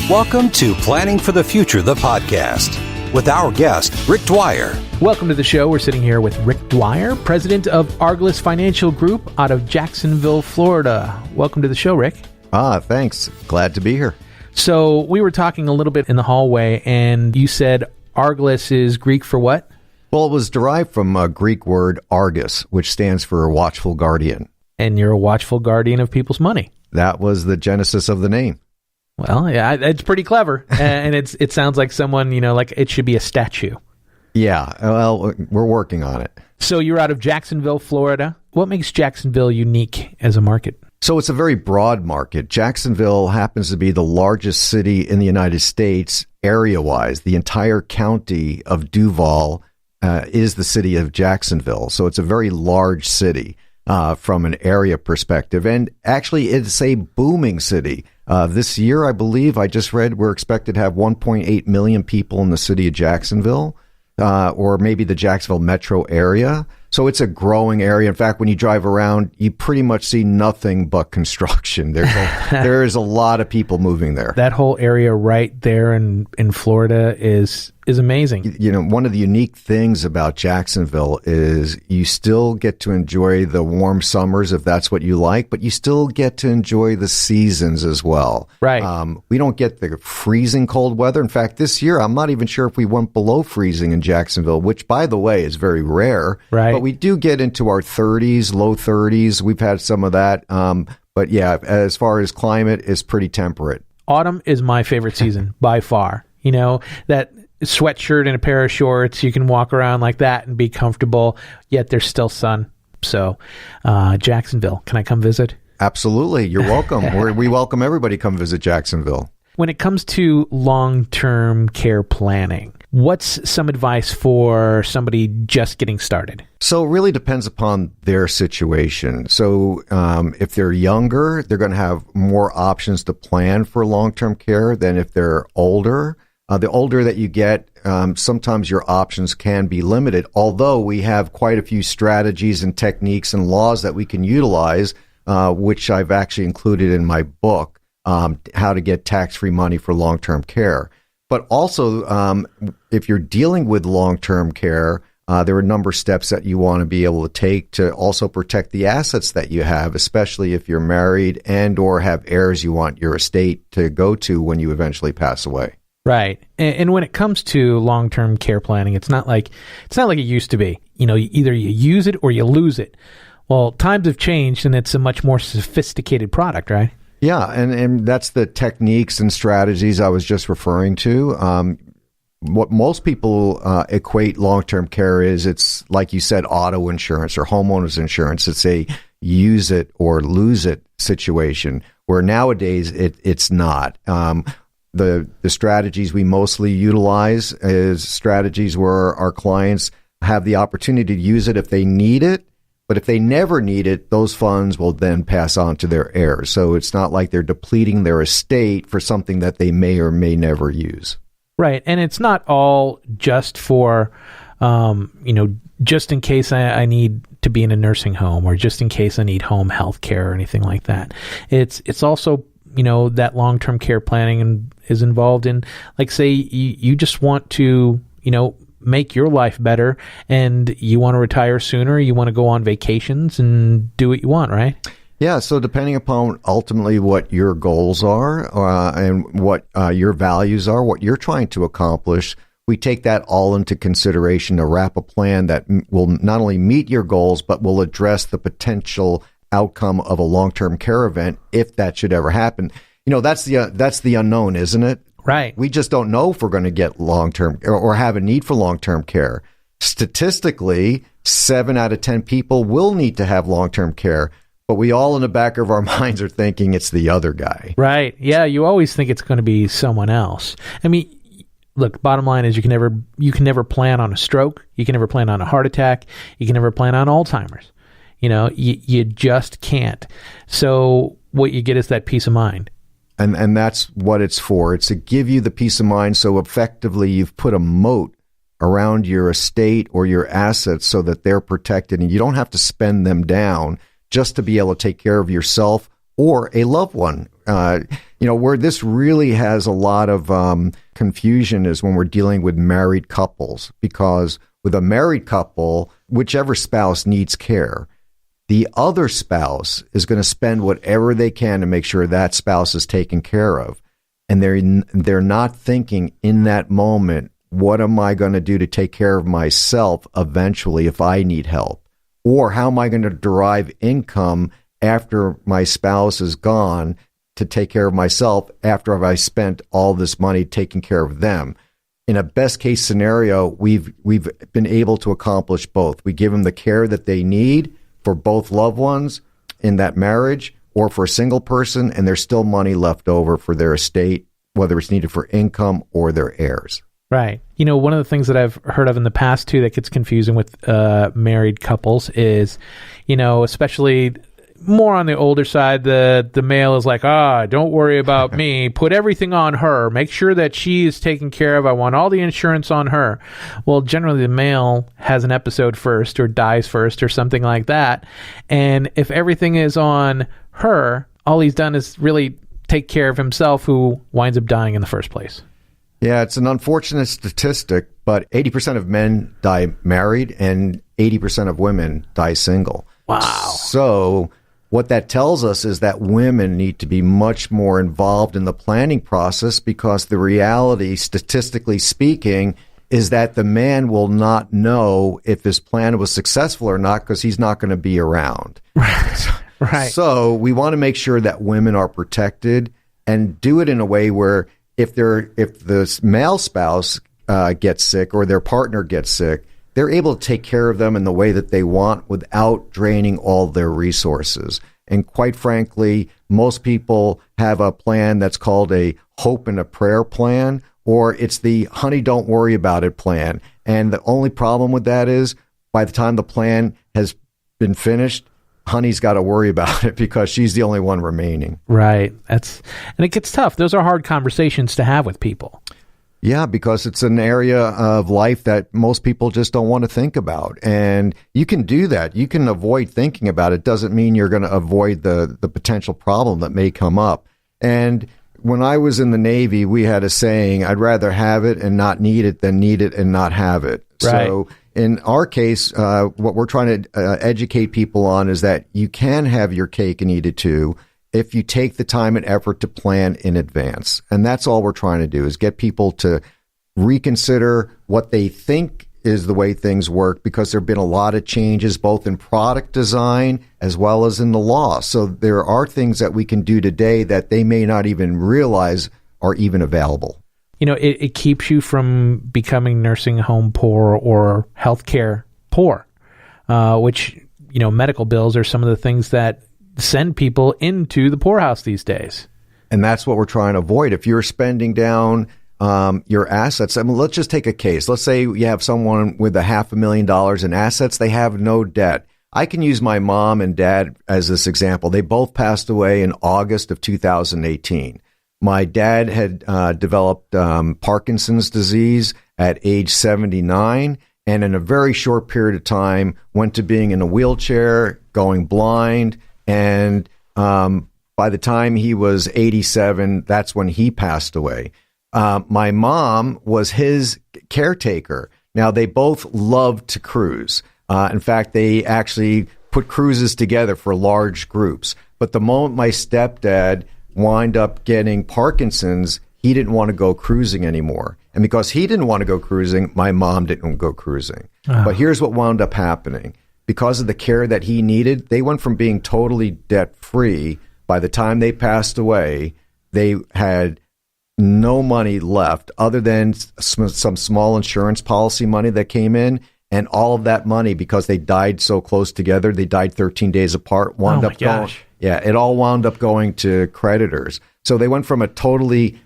Welcome to Planning for the Future, the podcast, with our guest, Rick Dwyer. Welcome to the show. We're sitting here with Rick Dwyer, president of Argallus Financial Group out of Jacksonville, Florida. Welcome to the show, Rick. Thanks. Glad to be here. So we were talking a little bit in the hallway, and you said Argallus is Greek for what? Well, it was derived from a Greek word argus, which stands for watchful guardian. And you're a watchful guardian of people's money. That was the genesis of the name. Well, yeah, it's pretty clever. And it sounds like someone, like it should be a statue. Yeah, well, we're working on it. So you're out of Jacksonville, Florida. What makes Jacksonville unique as a market? So it's a very broad market. Jacksonville happens to be the largest city in the United States area-wise. The entire county of Duval is the city of Jacksonville. So it's a very large city from an area perspective. And actually, it's a booming city. This year, I believe, I just read, we're expected to have 1.8 million people in the city of Jacksonville, or maybe the Jacksonville metro area. So it's a growing area. In fact, when you drive around, you pretty much see nothing but construction. There is a lot of people moving there. That whole area right there in Florida is amazing. One of the unique things about Jacksonville is you still get to enjoy the warm summers if that's what you like, but you still get to enjoy the seasons as well. Right. We don't get the freezing cold weather. In fact, this year, I'm not even sure if we went below freezing in Jacksonville, which, by the way, is very rare. Right. But we do get into our 30s, low 30s. We've had some of that. But yeah, as far as climate, it's pretty temperate. Autumn is my favorite season by far. That sweatshirt and a pair of shorts, you can walk around like that and be comfortable, yet there's still sun. So, Jacksonville, can I come visit? Absolutely. You're welcome. We welcome everybody to come visit Jacksonville. When it comes to long-term care planning, what's some advice for somebody just getting started? So it really depends upon their situation. So if they're younger, they're going to have more options to plan for long-term care than if they're older. The older that you get, sometimes your options can be limited, although we have quite a few strategies and techniques and laws that we can utilize, which I've actually included in my book, how to get tax-free money for long-term care. But also, if you're dealing with long-term care, there are a number of steps that you want to be able to take to also protect the assets that you have, especially if you're married and or have heirs you want your estate to go to when you eventually pass away. Right. And when it comes to long-term care planning, it's not like it used to be. Either you use it or you lose it. Well, times have changed and it's a much more sophisticated product, right? Yeah, and that's the techniques and strategies I was just referring to. What most people equate long-term care is, it's like you said, auto insurance or homeowners insurance. It's a use it or lose it situation, where nowadays it's not. The strategies we mostly utilize is strategies where our clients have the opportunity to use it if they need it. But if they never need it, those funds will then pass on to their heirs. So it's not like they're depleting their estate for something that they may or may never use. Right. And it's not all just for, just in case I need to be in a nursing home, or just in case I need home health care or anything like that. It's also, that long-term care planning is involved in, like, say you just want to, make your life better and you want to retire sooner, you want to go on vacations and do what you want, right? Yeah, so depending upon ultimately what your goals are and what your values are, what you're trying to accomplish, we take that all into consideration to wrap a plan that will not only meet your goals, but will address the potential outcome of a long-term care event if that should ever happen. That's the unknown, isn't it? Right. We just don't know if we're going to get long-term or have a need for long-term care. Statistically, 7 out of 10 people will need to have long-term care, but we all in the back of our minds are thinking it's the other guy. Right. Yeah, you always think it's going to be someone else. I mean, look, bottom line is you can never plan on a stroke, you can never plan on a heart attack, you can never plan on Alzheimer's. You just can't. So what you get is that peace of mind. And that's what it's for. It's to give you the peace of mind, so effectively you've put a moat around your estate or your assets so that they're protected and you don't have to spend them down just to be able to take care of yourself or a loved one. Where this really has a lot of confusion is when we're dealing with married couples, because with a married couple, whichever spouse needs care, the other spouse is going to spend whatever they can to make sure that spouse is taken care of. And they're not thinking in that moment, what am I going to do to take care of myself eventually if I need help? Or how am I going to derive income after my spouse is gone to take care of myself after I've spent all this money taking care of them? In a best case scenario, we've been able to accomplish both. We give them the care that they need for both loved ones in that marriage, or for a single person, and there's still money left over for their estate, whether it's needed for income or their heirs. Right. One of the things that I've heard of in the past, too, that gets confusing with married couples is, especially more on the older side, the male is like, don't worry about me. Put everything on her. Make sure that she is taken care of. I want all the insurance on her. Well, generally the male has an episode first or dies first or something like that. And if everything is on her, all he's done is really take care of himself, who winds up dying in the first place. Yeah, it's an unfortunate statistic, but 80% of men die married and 80% of women die single. Wow. So what that tells us is that women need to be much more involved in the planning process, because the reality, statistically speaking, is that the man will not know if his plan was successful or not, because he's not going to be around. Right. So we want to make sure that women are protected, and do it in a way where if the male spouse gets sick or their partner gets sick, they're able to take care of them in the way that they want without draining all their resources. And quite frankly, most people have a plan that's called a hope and a prayer plan, or it's the honey, don't worry about it plan. And the only problem with that is by the time the plan has been finished, honey's got to worry about it because she's the only one remaining. Right. And it gets tough. Those are hard conversations to have with people. Yeah, because it's an area of life that most people just don't want to think about. And you can do that. You can avoid thinking about it. Doesn't mean you're going to avoid the potential problem that may come up. And when I was in the Navy, we had a saying, I'd rather have it and not need it than need it and not have it. Right. So in our case, what we're trying to educate people on is that you can have your cake and eat it too, if you take the time and effort to plan in advance. And that's all we're trying to do, is get people to reconsider what they think is the way things work, because there have been a lot of changes both in product design as well as in the law. So there are things that we can do today that they may not even realize are even available. It keeps you from becoming nursing home poor or healthcare poor, which, medical bills are some of the things that send people into the poorhouse these days. And that's what we're trying to avoid. If you're spending down your assets, let's just take a case. Let's say you have someone with $500,000 in assets. They have no debt. I can use my mom and dad as this example. They both passed away in August of 2018. My dad had developed Parkinson's disease at age 79, and in a very short period of time went to being in a wheelchair, going blind, and by the time he was 87, that's when he passed away. My mom was his caretaker. Now, they both loved to cruise. In fact, they actually put cruises together for large groups. But the moment my stepdad wound up getting Parkinson's, he didn't want to go cruising anymore. And because he didn't want to go cruising, my mom didn't go cruising. But here's what wound up happening. Because of the care that he needed, they went from being totally debt-free. By the time they passed away, they had no money left other than some small insurance policy money that came in. And all of that money, because they died so close together, they died 13 days apart, it all wound up going to creditors. So they went from a totally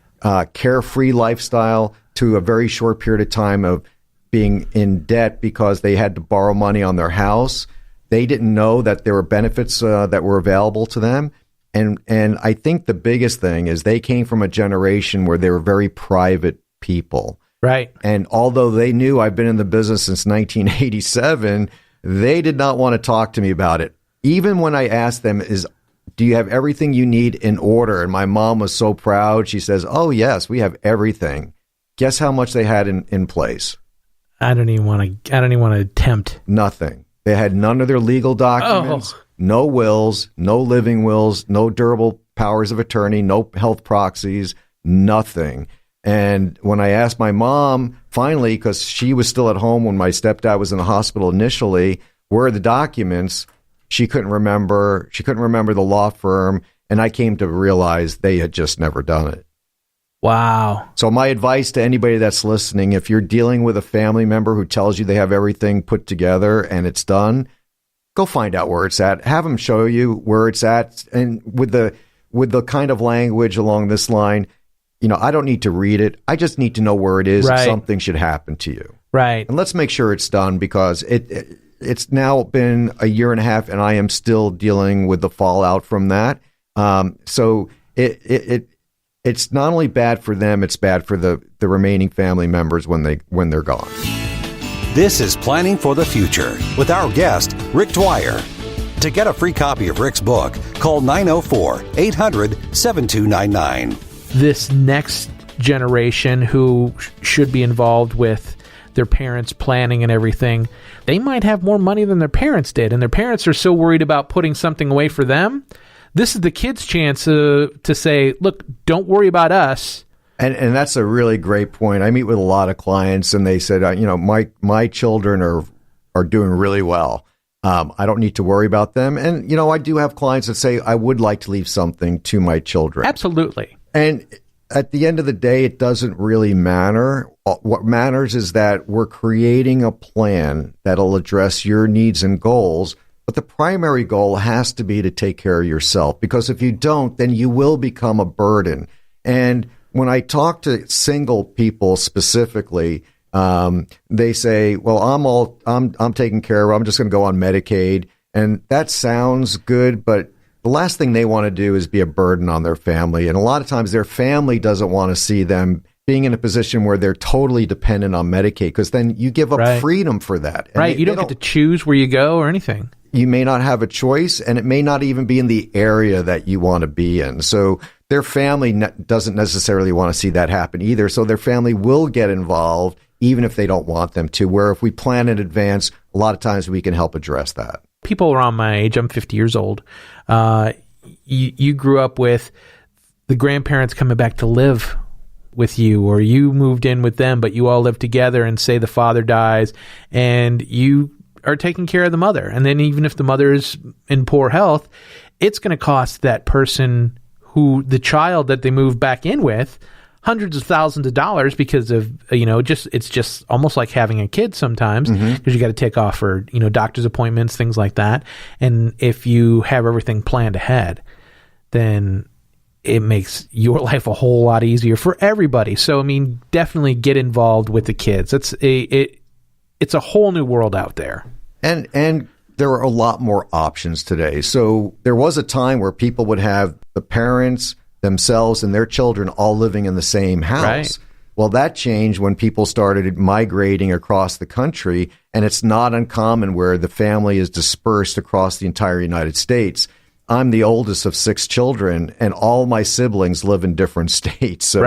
carefree lifestyle to a very short period of time of being in debt because they had to borrow money on their house. They didn't know that there were benefits that were available to them. And I think the biggest thing is they came from a generation where they were very private people. Right. And although they knew I've been in the business since 1987, they did not want to talk to me about it. Even when I asked them, do you have everything you need in order? And my mom was so proud. She says, oh, yes, we have everything. Guess how much they had in place? I don't even want to attempt. Nothing. They had none of their legal documents, no wills, no living wills, no durable powers of attorney, no health proxies, nothing. And when I asked my mom, finally, because she was still at home when my stepdad was in the hospital initially, where are the documents? She couldn't remember. She couldn't remember the law firm. And I came to realize they had just never done it. Wow. So my advice to anybody that's listening, if you're dealing with a family member who tells you they have everything put together and it's done, go find out where it's at. Have them show you where it's at. And with the kind of language along this line, I don't need to read it. I just need to know where it is. Right. If something should happen to you. Right. And let's make sure it's done, because it's now been a year and a half and I am still dealing with the fallout from that. So it's not only bad for them, it's bad for the remaining family members when they're gone. This is Planning for the Future with our guest, Rick Dwyer. To get a free copy of Rick's book, call 904-800-7299. This next generation who should be involved with their parents' planning and everything, they might have more money than their parents did, and their parents are so worried about putting something away for them. This is the kids' chance to say, look, don't worry about us. And that's a really great point. I meet with a lot of clients, and they said, my children are doing really well. I don't need to worry about them. And, I do have clients that say, I would like to leave something to my children. Absolutely. And at the end of the day, it doesn't really matter. What matters is that we're creating a plan that'll address your needs and goals. But the primary goal has to be to take care of yourself, because if you don't, then you will become a burden. And when I talk to single people specifically, they say, well, I'm taken care of. I'm just going to go on Medicaid. And that sounds good, but the last thing they want to do is be a burden on their family. And a lot of times their family doesn't want to see them being in a position where they're totally dependent on Medicaid, because then you give up freedom for that. And right. You don't get to choose where you go or anything. You may not have a choice, and it may not even be in the area that you want to be in. So their family doesn't necessarily want to see that happen either. So their family will get involved, even if they don't want them to, where if we plan in advance, a lot of times we can help address that. People around my age, I'm 50 years old, you grew up with the grandparents coming back to live with you, or you moved in with them, but you all live together, and say the father dies and you are taking care of the mother. And then even if the mother is in poor health, it's going to cost that person the child that they move back in with, hundreds of thousands of dollars, because of, it's just almost like having a kid sometimes, because you got to take off for, doctor's appointments, things like that. And if you have everything planned ahead, then it makes your life a whole lot easier for everybody. So, definitely get involved with the kids. It's a whole new world out there. And there are a lot more options today. So there was a time where people would have the parents, themselves, and their children all living in the same house. Right. Well, that changed when people started migrating across the country, and it's not uncommon where the family is dispersed across the entire United States. I'm the oldest of 6 children, and all my siblings live in different states. So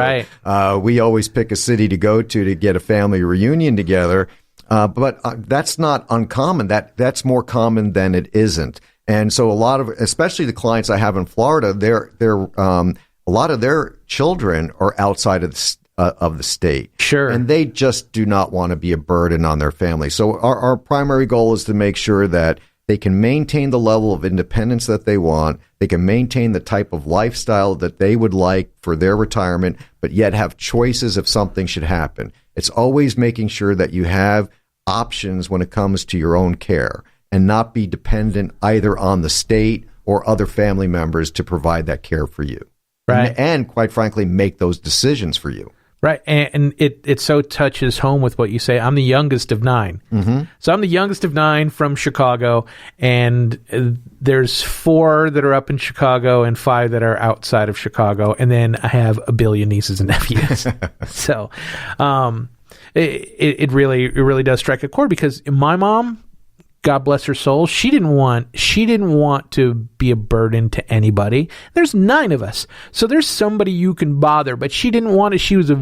we always pick a city to go to get a family reunion together. But that's not uncommon. That's more common than it isn't. And so a lot of, especially the clients I have in Florida, a lot of their children are outside of the state. Sure. And they just do not want to be a burden on their family. So our primary goal is to make sure that they can maintain the level of independence that they want. They can maintain the type of lifestyle that they would like for their retirement, but yet have choices if something should happen. It's always making sure that you have options when it comes to your own care, and not be dependent either on the state or other family members to provide that care for you. Right. And quite frankly, make those decisions for you. Right. And it so touches home with what you say. I'm the youngest of 9. Mm-hmm. So I'm the youngest of 9 from Chicago, and there's 4 that are up in Chicago and 5 that are outside of Chicago. And then I have a billion nieces and nephews. So it really does strike a chord, because my mom God bless her soul, she didn't want to be a burden to anybody. There's 9 of us, so there's somebody you can bother, but she didn't want to. She was a